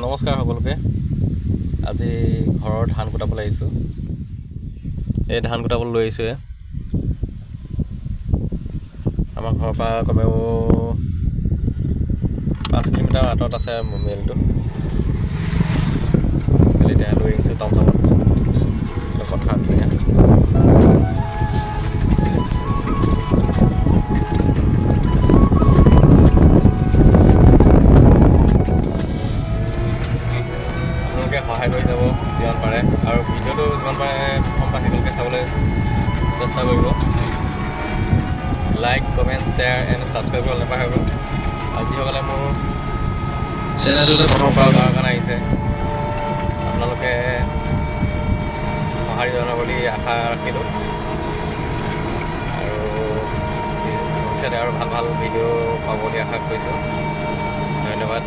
নমস্কাৰ সকলোকে। আজি ঘৰৰ ধান কুটাবলৈ আহিছোঁ। এই ধান কুটাবলৈ লৈ আহিছোঁ। আমাৰ ঘৰৰ পৰা কমেও 5 কিলোমিটাৰ আঁতৰত আছে মিলটো। এতিয়া লৈ আহিছোঁ টমটমত পথাৰত। সহায় কৰি যাব যিমান পাৰে, আৰু ভিডিঅ'টো যিমান পাৰে প্ৰথম পৰা শেষলৈকে চাবলৈ চেষ্টা কৰিব। Like, comment, share and subscribe কৰিব নাপাহৰিব। আৰু যিসকলে মোৰ চেনেলটোলৈ প্ৰথম কৰাৰ কাৰণে আহিছে, আপোনালোকে সঁহাৰি জনাব বুলি আশা ৰাখিলোঁ। আৰু ভৱিষ্যতে আৰু ভাল ভাল ভিডিঅ' পাব বুলি আশা কৰিছোঁ। ধন্যবাদ।